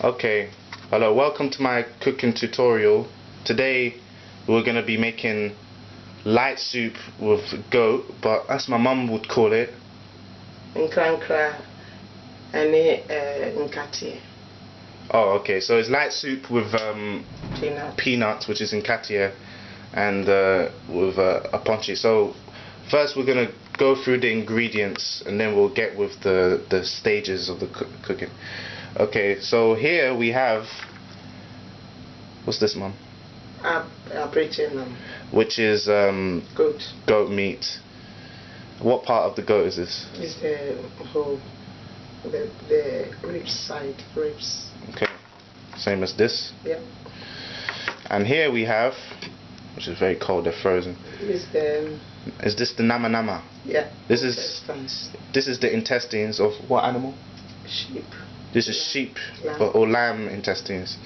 Okay, hello, welcome to my cooking tutorial. Today we're going to be making light soup with goat, but as my mum would call it, nkakaduro and nkateɛ. Oh, okay, so it's light soup with peanut, which is nkateɛ, and with apɔnkyenam. So first we're going to go through the ingredients and then we'll get with the stages of the cooking. Okay, so here we have, what's this, Mum? Apɔnkyenam. Which is goat meat. What part of the goat is this? It's the whole, the ribs. Okay, same as this. Yeah. And here we have, which is very cold, they're frozen. Is this the namanama? Yeah. This is the intestines of what animal? Sheep. This is sheep or lamb intestines.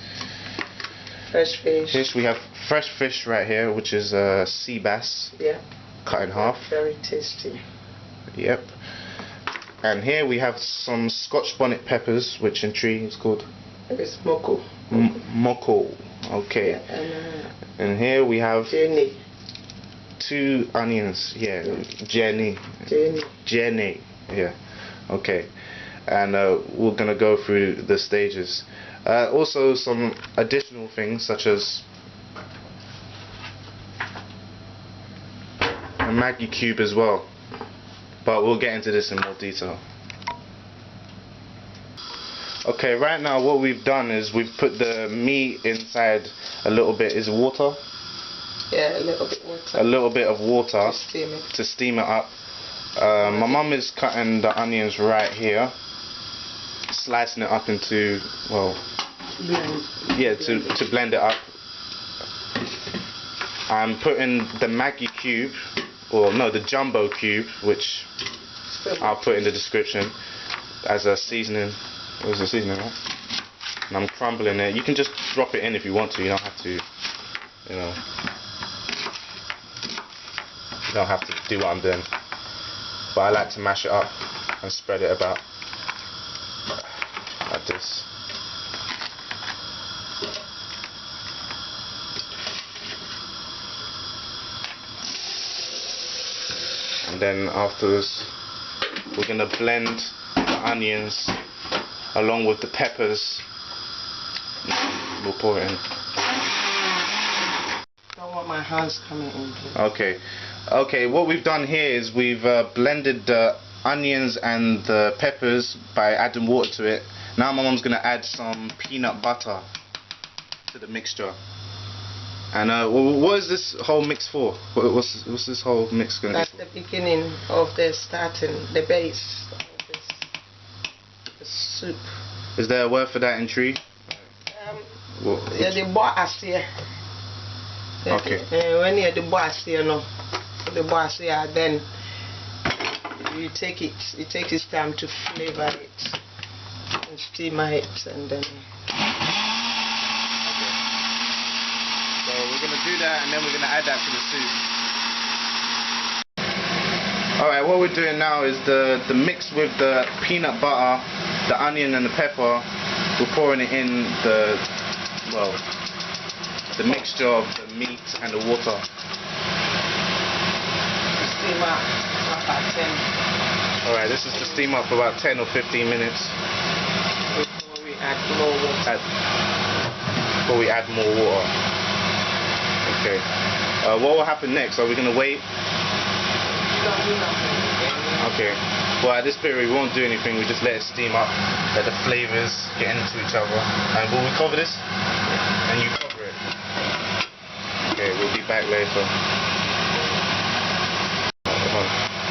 Fresh fish. Fish, we have fresh fish right here, which is seabass. Yeah. Cut in half. Very tasty. Yep. And here we have some Scotch bonnet peppers, which in tree is called? It's Mako. Mako. Okay. Yeah, and here we have Gyeene. 2 onions. Yeah. Gyeene. Gyeene. Yeah. Okay. And we're gonna go through the stages. Also some additional things such as a Maggi cube as well, but we'll get into this in more detail. Okay, right now what we've done is we've put the meat inside a little bit is water. Yeah, a little bit water. A little bit of water to steam it up. My mum is cutting the onions right here, slicing it up into, well, to blend it up. I'm putting the Maggi cube, or no, the jumbo cube, which I'll put in the description as a seasoning. It was a seasoning, right? And I'm crumbling it. You can just drop it in if you want to. You don't have to, you know. You don't have to do what I'm doing. But I like to mash it up and spread it about like this. And then afterwards we're going to blend the onions along with the peppers. We'll pour it in. Don't want my hands coming in. Okay. Okay, what we've done here is we've blended the onions and the peppers by adding water to it. Now my mom's going to add some peanut butter to the mixture. And what is this whole mix for? What's this whole mix going to be? That's the beginning of the starting, the base of this soup. Is there a word for that in tree? Yeah, the boss here. Okay. When you're the boss here, no, the boss here, then you take it. It takes its time to flavor it and steam it, and then. So we're going to do that and then we're going to add that to the soup. Alright, what we're doing now is the mix with the peanut butter, the onion and the pepper. We're pouring it in the mixture of the meat and the water. Steam up about 10. Alright, this is to steam up for about 10 or 15 minutes. Before we add more water. Before we add more water. Okay. What will happen next? Are we going to wait? Okay. Well, at this period we won't do anything. We just let it steam up, let the flavors get into each other. And will we cover this? And you cover it. Okay, we'll be back later.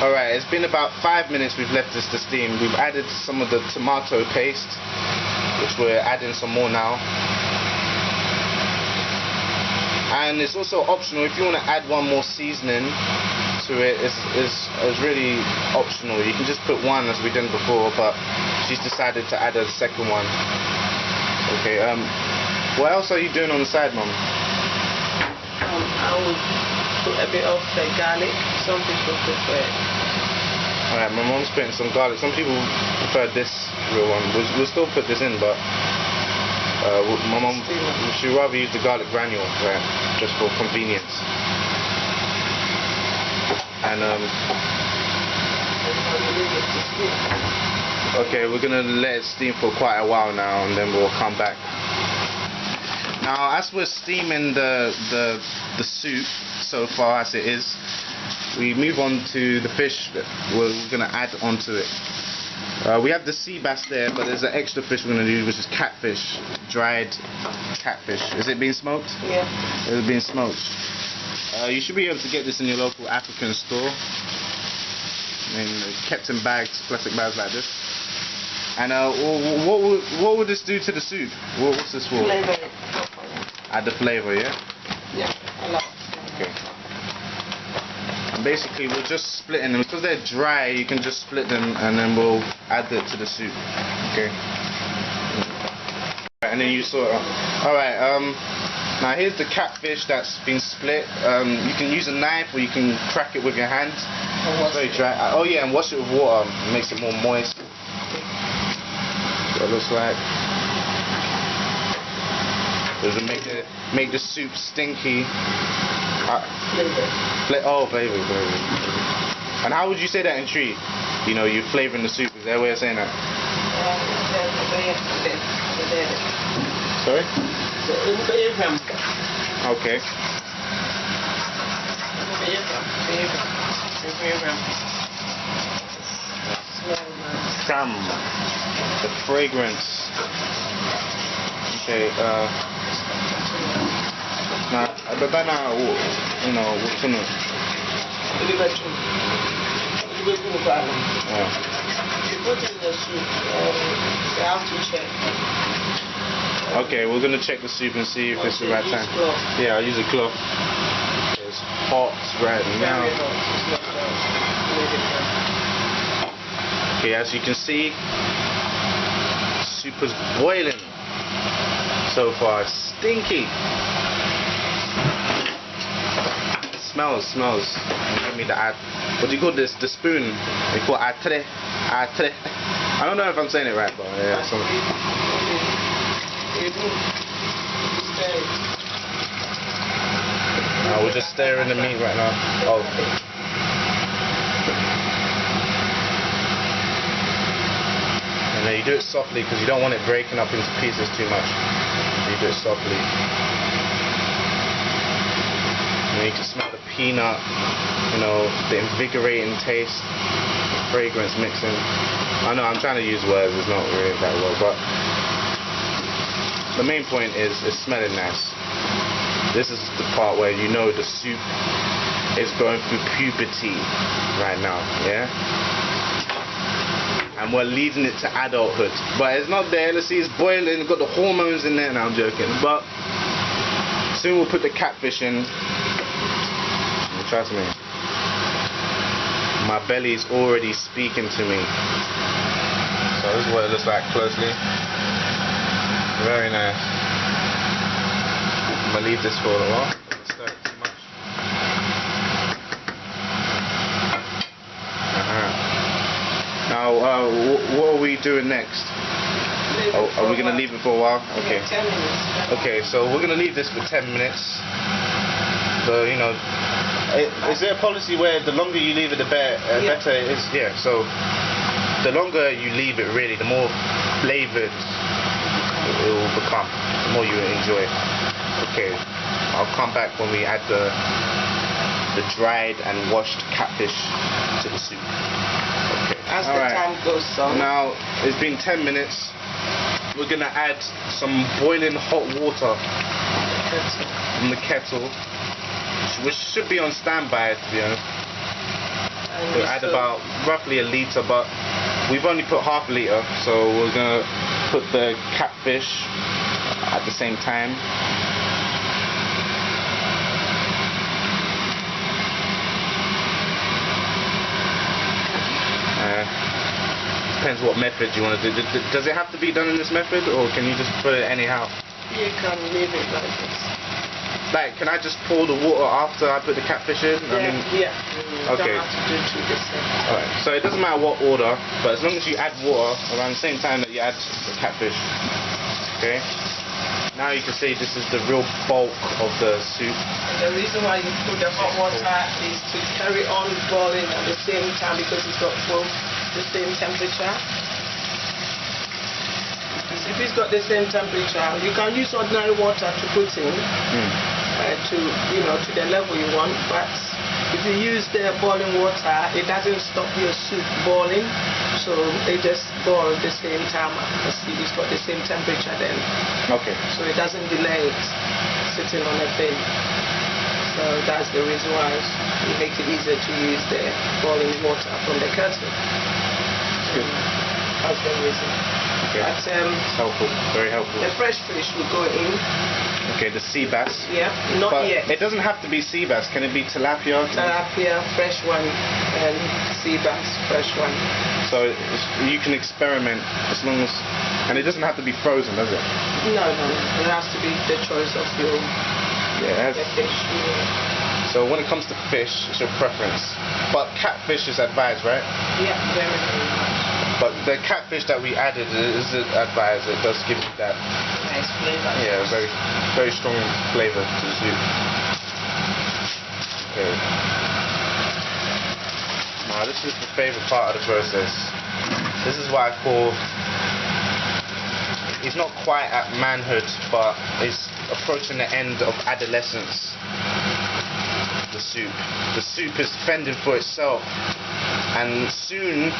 Alright, it's been about 5 minutes we've left this to steam. We've added some of the tomato paste, which we're adding some more now. And it's also optional if you want to add one more seasoning to it. It's really optional. You can just put one as we did before, but she's decided to add a second one. Okay. What else are you doing on the side, Mum? I will put a bit of garlic. Some people prefer it. Alright, my mom's putting some garlic. Some people prefer this real one. We'll still put this in, but My mom, she'd rather use the garlic granule, right, just for convenience. And okay, we're gonna let it steam for quite a while now, and then we'll come back. Now, as we're steaming the soup so far as it is, we move on to the fish that we're gonna add onto it. We have the sea bass there, but there's an extra fish we're gonna do, which is catfish, dried catfish. Is it being smoked? Yeah. It's being smoked. You should be able to get this in your local African store. Kept in bags, plastic bags like this. And what would this do to the soup? What's this for? Flavor it. Add the flavor, yeah? Yeah, a lot. Okay. And basically we're just splitting them. Because they're dry, you can just split them and then we'll add it to the soup. Okay. And then you sort of... Alright, now here's the catfish that's been split. You can use a knife or you can crack it with your hand. It's very dry. Oh yeah, and wash it with water. It makes it more moist. That's what it looks like. Does it make the soup stinky? Flavor. And how would you say that in Tree? You know, you flavouring the soup. Is there a way of saying that? Sorry? Okay. The fragrance. Okay, now, you know, what's in it? You put in the soup, you have to check. Okay, we're gonna check the soup and see if it's the right time. Yeah, I'll use a cloth. It's hot right now. Okay, as you can see, soup is boiling so far. Stinky. Smells. Give me the what do you call this? The spoon. They call atre. I don't know if I'm saying it right, but yeah. We're just stirring the meat right now. Oh. And then you do it softly because you don't want it breaking up into pieces too much. You do it softly. And you can smell the peanut, you know, the invigorating taste, the fragrance mixing. I know I'm trying to use words, it's not really that well, but the main point is it's smelling nice. This is the part where you know the soup is going through puberty right now, yeah? And we're leading it to adulthood. But it's not there, let's see, it's boiling, it's got the hormones in there. No, I'm joking. But soon we'll put the catfish in. Trust me. My belly's already speaking to me. So this is what it looks like closely. Very nice. I'm gonna leave this for a while. Don't stir it too much. Now, what are we doing next? Are we gonna leave it for a while? Okay. 10 minutes. Okay, so we're gonna leave this for 10 minutes. So you know, is there a policy where the longer you leave it, the better it is? Yeah. So the longer you leave it, really, the more flavoured it will become. The more you enjoy it. Okay, I'll come back when we add the dried and washed catfish to the soup. Okay. As the time goes on. Now it's been 10 minutes. We're gonna add some boiling hot water from the kettle, which should be on standby, to be honest. We'll add about roughly a litre, but we've only put half a litre, so we're gonna put the catfish at the same time. Depends what method you want to do. Does it have to be done in this method, or can you just put it anyhow? You can leave it like this. Like, can I just pour the water after I put the catfish in? Yeah, You okay. don't have to do it to the same. Alright, so it doesn't matter what order, but as long as you add water around the same time that you add the catfish. Okay? Now you can see this is the real bulk of the soup. And the reason why you put the hot water is to carry on boiling at the same time because it's got both the same temperature. Because if it's got the same temperature, you can use ordinary water to put in to to the level you want. But if you use the boiling water, it doesn't stop your soup boiling. So they just boil at the same time. It's got the same temperature then. Okay. So it doesn't delay it sitting on a thing. So that's the reason why it makes it easier to use the boiling water from the kettle. That's the reason. Okay. But, it's helpful. Very helpful. The fresh fish will go in. Okay, the seabass. Yeah, not but yet. It doesn't have to be seabass. Can it be tilapia? Tilapia, fresh one, and seabass, fresh one. So you can experiment as long as, and it doesn't have to be frozen, does it? No. It has to be the choice of your the fish. Yeah. So when it comes to fish, it's your preference. But catfish is advised, right? Yeah, very much. But the catfish that we added is advised. It does give you that nice flavor. Yeah, very strong flavor to the soup. Okay. Now this is the favorite part of the process. This is what I call, it's not quite at manhood, but it's approaching the end of adolescence. The soup is fending for itself, and soon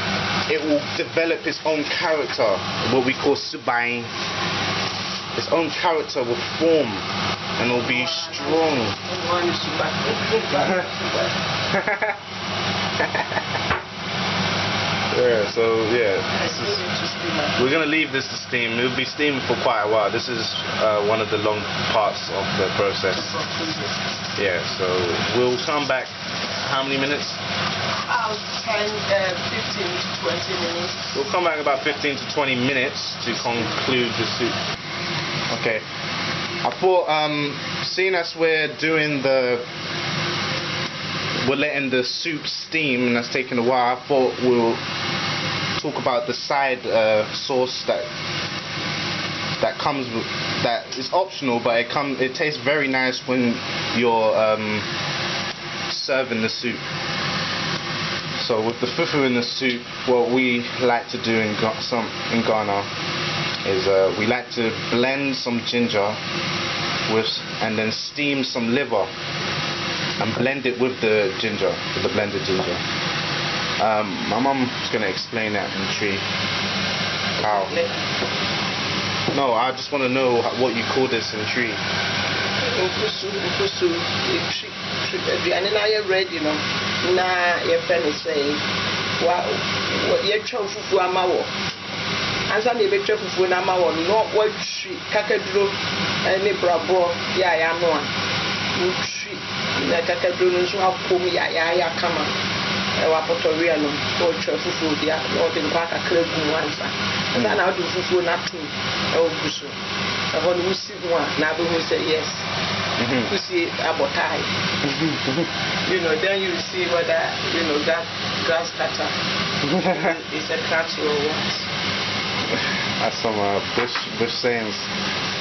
it will develop its own character, what we call subain. Its own character will form and will be strong. We're going to leave this to steam. It will be steaming for quite a while. This is one of the long parts of the process. Yeah, so we'll come back. How many minutes? About 15 to 20 minutes. We'll come back about 15 to 20 minutes to conclude the soup. Okay. I thought, seeing as we're letting the soup steam and that's taking a while, I thought we'll talk about the side sauce that comes with, that is optional, but it tastes very nice when you're serving the soup. So with the fufu in the soup, what we like to do in Ghana is we like to blend some ginger and then steam some liver and blend it with the ginger, with the blended ginger. My mum's gonna explain that in tree. How? No, I just want to know what you call this in tree. Ready, na your friend is saying, wow, you're trying fufu amawo. And some you be trying fufu amawo, not what tree, nkakaduro, any brɛboɔ, yeah, no one. Tree, the nkakaduro, so how come ya kama. Wapotoria no, or try fufu, yeah, or the back a club once. And then I'll do fufu nothing. Oh, busu. I want to see one. Now, who say yes. You see about time. Then you see whether that grass cutter is a cut or what. That's some bush sayings.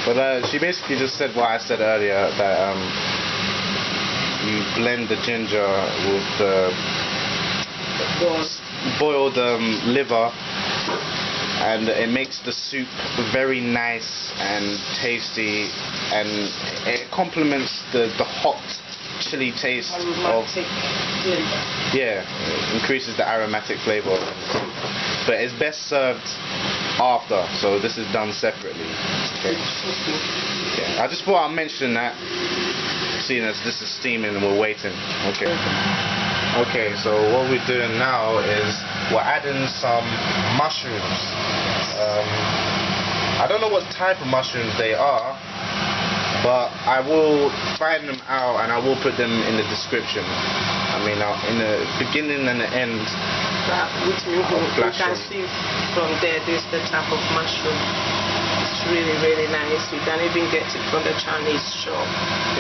But she basically just said what I said earlier, that you blend the ginger with the boiled liver, and it makes the soup very nice and tasty, and it complements the hot chili taste aromatic flavor. Yeah, it increases the aromatic flavor of the soup. But it's best served after, so this is done separately. Okay. Yeah, I just thought I'd mention that, seeing as this is steaming and we're waiting. Okay, so what we're doing now is we're adding some mushrooms. I don't know what type of mushrooms they are, but I will find them out and I will put them in the description. I mean, in the beginning and the end. Which you can see from there, this is the type of mushroom. It's really, really nice. You can even get it from the Chinese shop.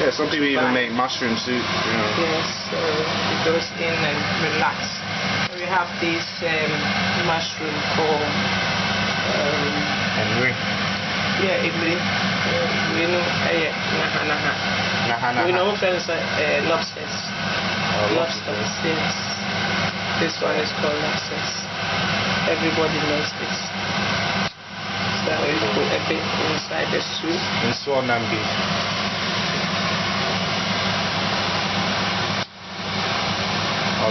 Yeah, some people even make mushroom soup, Yes, so it goes in and relax. We have this mushroom called Henry. Yeah, Emily. We We know friends lobsters. Lobsters, yes. This one is called lobsters. Everybody knows this. So we put a bit inside the soup. In Swanambi.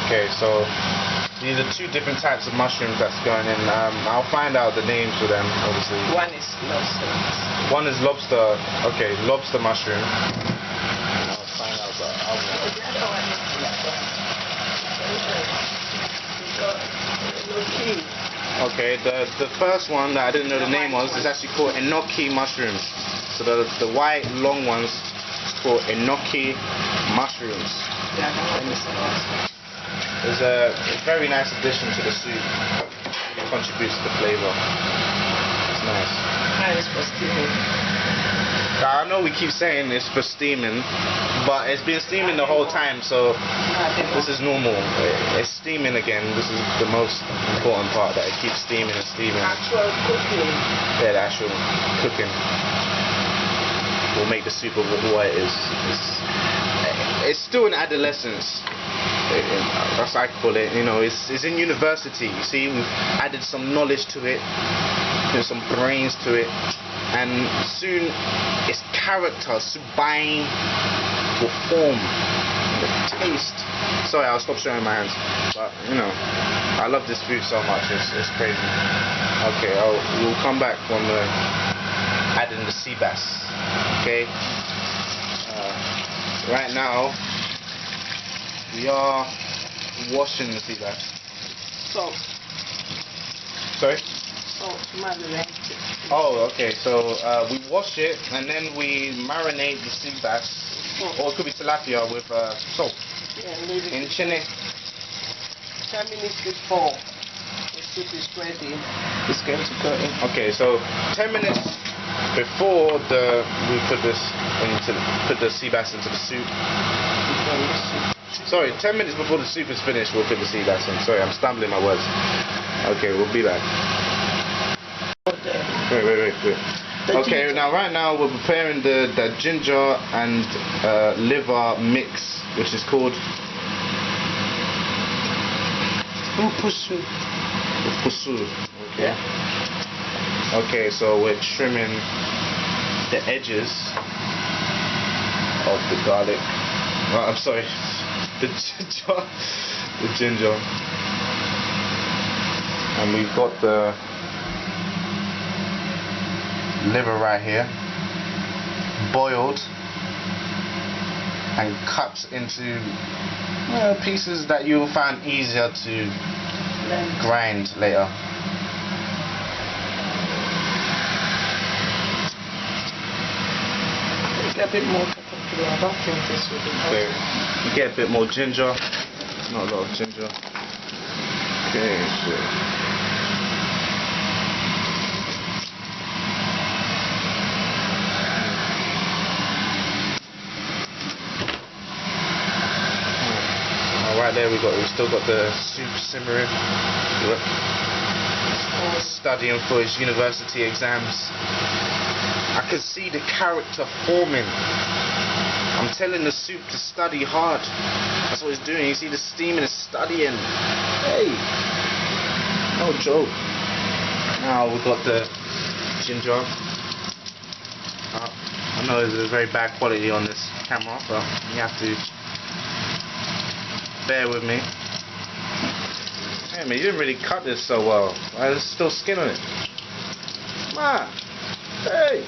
Okay, so these are two different types of mushrooms that's going in. I'll find out the names for them, obviously. One is lobster. One is lobster. Okay, lobster mushroom. I'll find out the other one. The other one is Enoki. Okay, the first one that I didn't know the name was is actually called Enoki mushrooms. So the white long ones is called Enoki mushrooms. The other one is lobster. It's a very nice addition to the soup. It contributes to the flavor. It's nice. And it's for steaming. I know we keep saying it's for steaming, but it's been steaming the whole time, so this is normal. It's steaming again. This is the most important part, that it keeps steaming and steaming. Actual cooking. Yeah, the actual cooking will make the soup of what it is. It's still in adolescence. That's what I call it. You know, it's in university. You see, we've added some knowledge to it, put some brains to it, and soon its character, sublime, will form the taste. Sorry, I'll stop showing my hands. But you know, I love this food so much. It's crazy. Okay, we'll come back when we're adding the seabass. Okay. Right now, we are washing the seabass. Salt. Sorry? Salt, marinate. Oh, okay. So we wash it and then we marinate the seabass, or it could be tilapia, with salt. Yeah, leave it. In Gyeene. 10 minutes before the soup is ready, it's going to go in. Okay, so 10 minutes before we put the seabass into the soup. Sorry, 10 minutes before the soup is finished, we'll put the seabass in. Sorry, I'm stumbling my words. Okay, we'll be back. Wait. Okay, right now we're preparing the ginger and liver mix, which is called Fufu. Okay. Okay, so we're trimming the edges of the garlic. Oh, I'm sorry, the ginger. And we've got the liver right here, boiled and cut into pieces that you'll find easier to grind later. Get a bit more nkakaduro. I don't think this will be Okay, you get a bit more ginger. Not a lot of ginger. Okay, so right there we've still got the soup simmering. Look. Studying for his university exams. I can see the character forming. I'm telling the soup to study hard. That's what it's doing. You see the steaming is studying. Hey, no joke. Now we've got the ginger. I know there's a very bad quality on this camera, but you have to bear with me. Hey man, you didn't really cut this so well. There's still skin on it. Come on. Hey.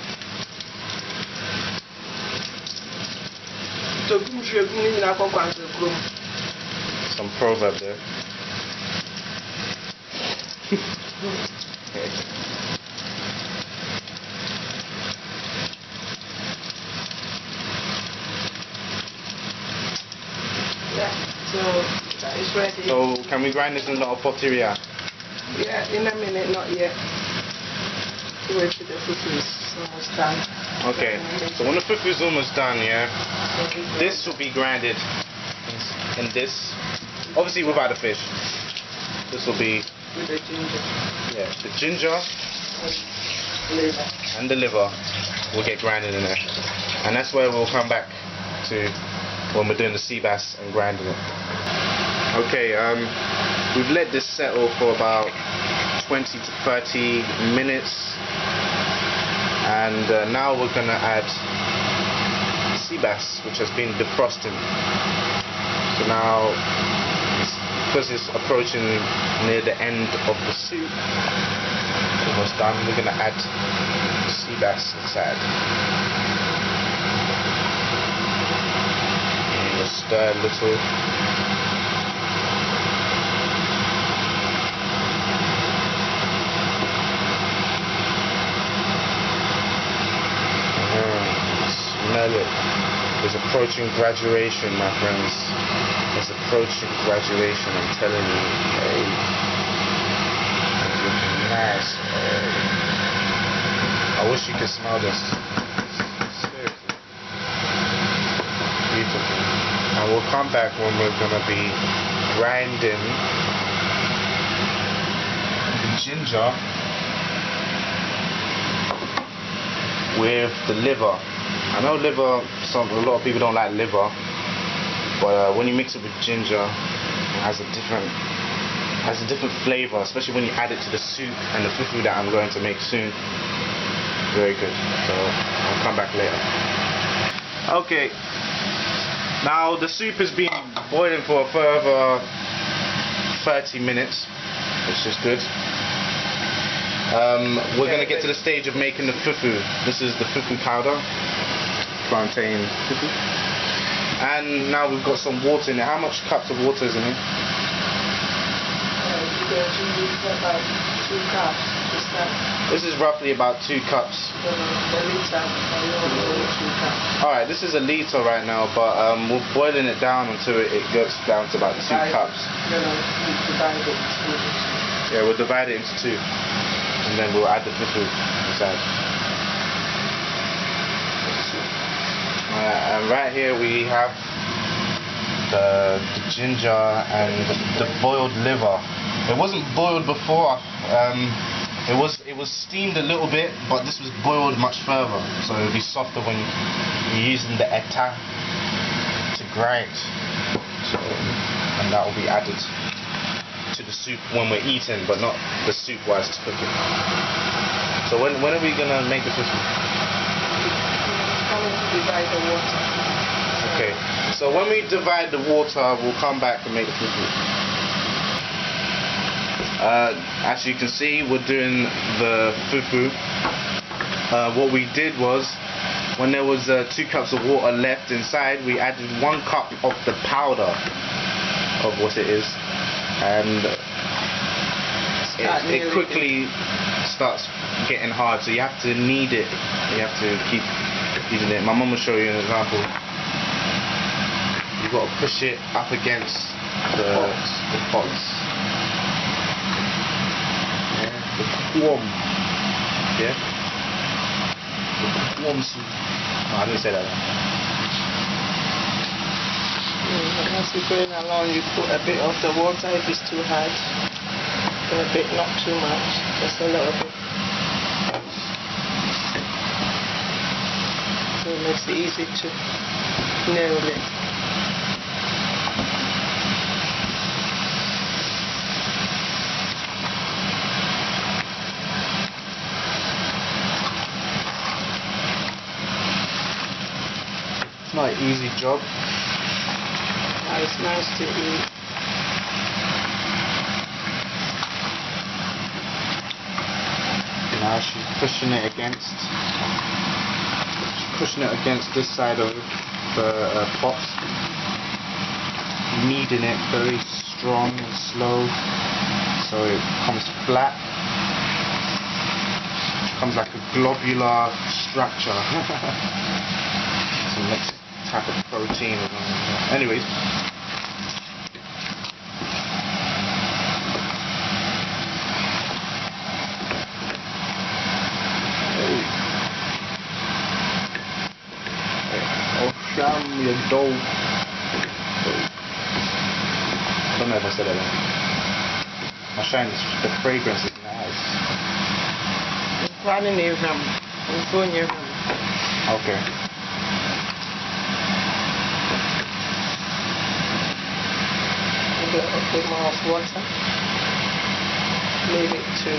Some proverb there. So it's ready. So can we grind this in the apɔnkyenam? Yeah, in a minute, not yet. Wait till the fufu is almost done. Okay, so when the fufu is almost done, yeah, this will be grinded in this. Obviously without the fish. This will be with the ginger. Yeah, the ginger Liver. and the liver will get grinded in there, and that's where we'll come back to when we're doing the seabass and grinding it. Okay, we've let this settle for about 20 to 30 minutes, and now we're gonna add seabass, which has been defrosting. So now, because it's approaching near the end of the soup, almost done, we're gonna add seabass inside. And just stir a little. Smell it. It's approaching graduation, my friends. It's approaching graduation, I'm telling you. Hey. It's looking nice. Hey. I wish you could smell this. Seriously. Beautiful. And we'll come back when we're going to be grinding the ginger with the liver. I know liver, a lot of people don't like liver, but when you mix it with ginger, it has a different flavor, especially when you add it to the soup and the fufu that I'm going to make soon. Very good. So I'll come back later. Okay. Now the soup has been boiling for a further 30 minutes, which is good. We're going to get to the stage of making the fufu. This is the fufu powder, plantain fufu. And now we've got some water in it. How much cups of water is in here? About 2 cups. This is roughly about 2 cups. Alright, this is a litre right now, but we're boiling it down until it gets down to about 2 cups. Yeah, we'll divide it into 2. And then we'll add the fufu inside. And right here we have the ginger and the boiled liver. It wasn't boiled before. It was steamed a little bit, but this was boiled much further, so it'll be softer when you're using the eta to grind. So, and that will be added to the soup when we're eating, but not the soup while it's cooking. So when are we gonna make the fufu? Divide the water. Okay, so when we divide the water, we'll come back and make the fufu. As you can see, we're doing the fufu. What we did was, when there was 2 cups of water left inside, we added 1 cup of the powder of what it is, and it quickly starts getting hard, so you have to knead it. You have to keep kneading it. My mum will show you an example. You've got to push it up against the pot. The quam. Yeah? The quam soup. No, I didn't say that. As you're going along, you put a bit of the water if it's too hard. A bit, not too much. Just a little bit. So it makes it easy to nail it. It's not an easy job. It's nice to eat. Now she's pushing it against this side of the pot, kneading it very strong and slow so it comes flat. It comes like a globular structure. Some next type of protein. Anyways. Your dough. I don't know if I said that. I'm showing the fragrance is nice. Running your ram. Okay. A bit more of water. Leave it to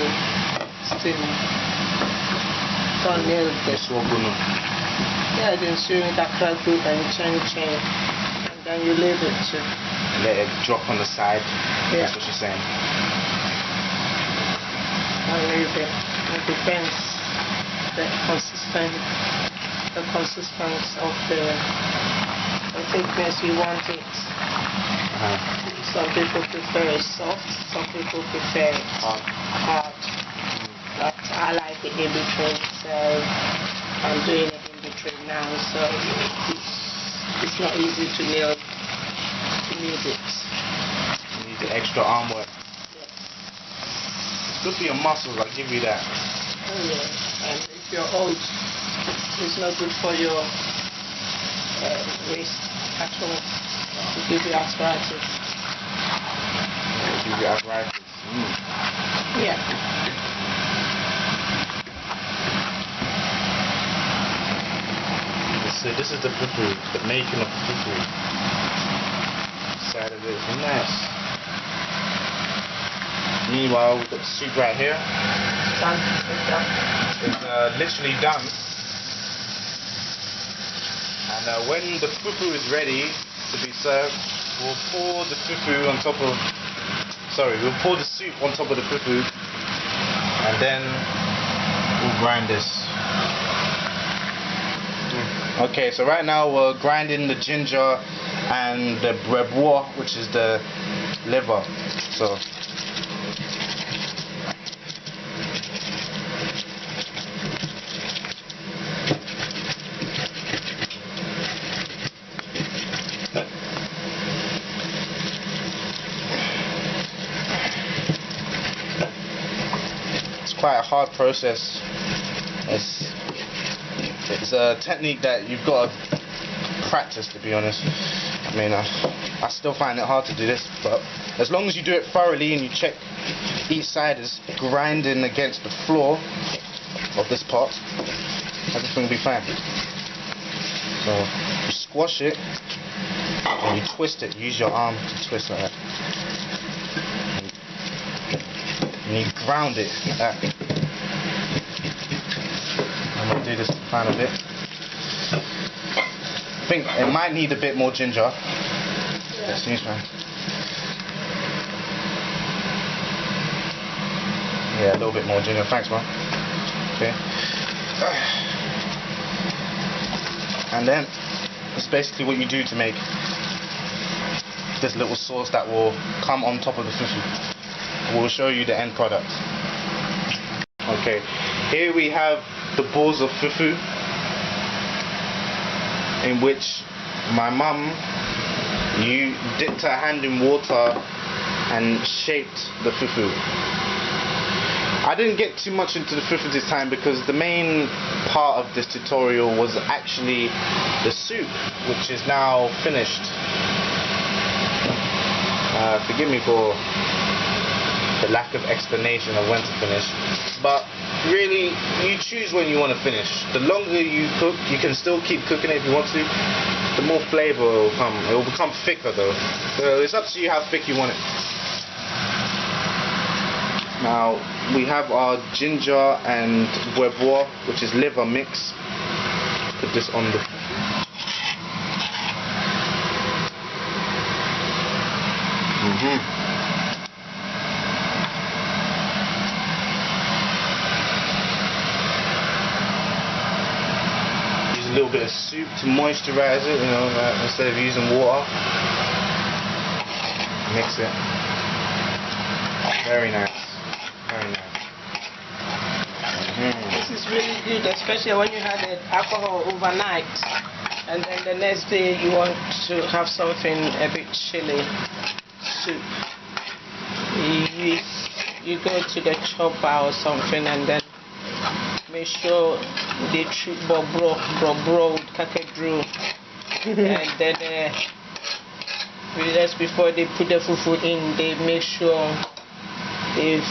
steam. Don't nail this. Yeah, then soon nkakaduro and chain. And then you leave it to let it drop on the side. Yeah. That's what she's saying. And leave it. It depends the consistency of the thickness you want it. Some people prefer it soft, some people prefer it hard. But I like it in between, so I'm doing it in between now, so it's not easy to nail. You need it. You need the extra arm work. Yes. It's good for your muscles, I'll give you that. Oh yeah, and if you're old, it's not good for your wrist at all. It gives you arthritis. It gives you arthritis. Yeah. So this is the fufu, the making of the fufu. Side of it, nice. Meanwhile, we've got the soup right here. Done. It's literally done. And when the fufu is ready to be served, we'll pour the fufu on top of. We'll pour the soup on top of the fufu, and then we'll grind this. Okay, so right now we're grinding the ginger and the brɛboɔ, which is the liver. So it's quite a hard process. It's a technique that you've got to practice, to be honest. I mean, I still find it hard to do this, but as long as you do it thoroughly and you check each side is grinding against the floor of this pot, everything will be fine. So you squash it and you twist it. Use your arm to twist like that. And you ground it like that. I'm going to do this final bit. I think it might need a bit more ginger. Yeah. Seems fine. Yeah, a little bit more ginger. Thanks, man. Okay. And then it's basically what you do to make this little sauce that will come on top of the fufu. We'll show you the end product. Okay, here we have the balls of fufu, in which my mum dipped her hand in water and shaped the fufu. I didn't get too much into the fufu this time because the main part of this tutorial was actually the soup, which is now finished. Forgive me for the lack of explanation of when to finish, but really you choose when you want to finish. The longer you cook, you can still keep cooking it if you want to, the more flavor will come. It will become thicker though, so it's up to you how thick you want it. Now we have our ginger and brɛboɔ, which is liver mix. Put this on the Use a little bit of soup to moisturize it, you know, instead of using water. Mix it. Very nice. Very nice. This is really good, especially when you had the alcohol overnight and then the next day you want to have something a bit chilly soup. You go to the chopper or something and then make sure they treat brɛboɔ, nkakaduro, and then just before they put the fufu in, they make sure they've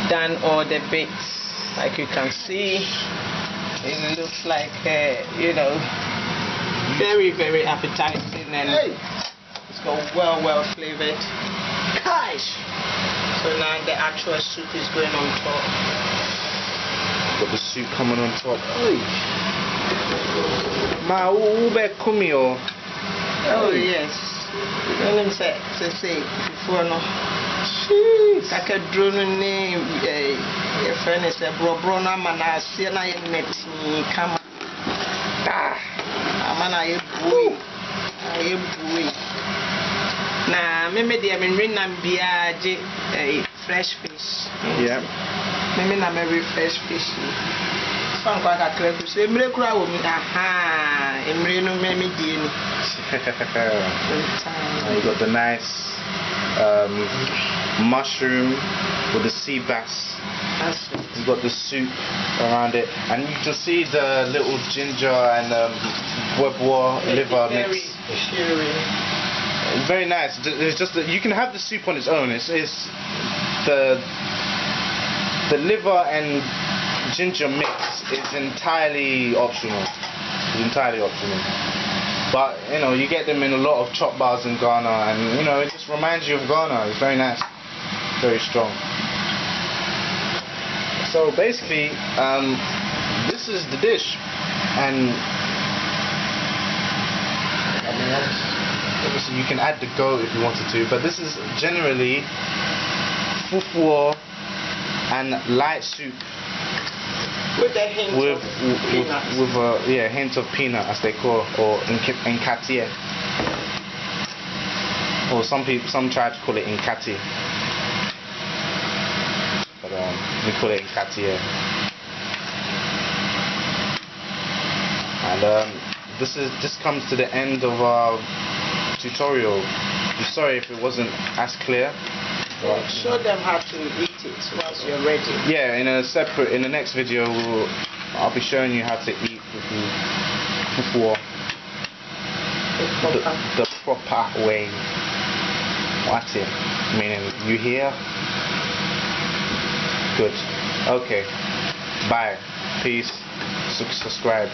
done all the bits, like you can see. It looks like, you know, very, very appetizing, and it's got well flavored. Gosh! So now the actual soup is going on top. Got the soup coming on top. Ma, ube kumio. Oh yes. Let me say before no. Nkakaduro ni your friend is a brɛboɔ na mana se na ye neti kama. Amana ye bui. Na me de me renam bia je fresh fish. Yeah. Me na me fresh fish. Fan kwa kakra ku se mre kura wo mi aha emre no me die ni. You got the nice mushroom with the seabass. You got the soup around it, and you can see the little ginger and brɛboɔ liver mix. It's very nice. It's just that you can have the soup on its own. It's the liver and ginger mix is entirely optional. But you know, you get them in a lot of chop bars in Ghana, and you know, it just reminds you of Ghana. It's very nice, very strong. So basically, this is the dish, and I mean, obviously you can add the goat if you wanted to, but this is generally fufu and light soup. With a hint of peanuts. With a hint of peanut, as they call, or nkateɛ. Or some try to call it nkate, but we call it nkateɛ. And this comes to the end of our tutorial. I'm sorry if it wasn't as clear. Show them how to eat it once you're ready. Yeah, in the next video, I'll be showing you how to eat fufu the proper way. What's it? Meaning, you hear? Good. Okay. Bye. Peace. Subscribe.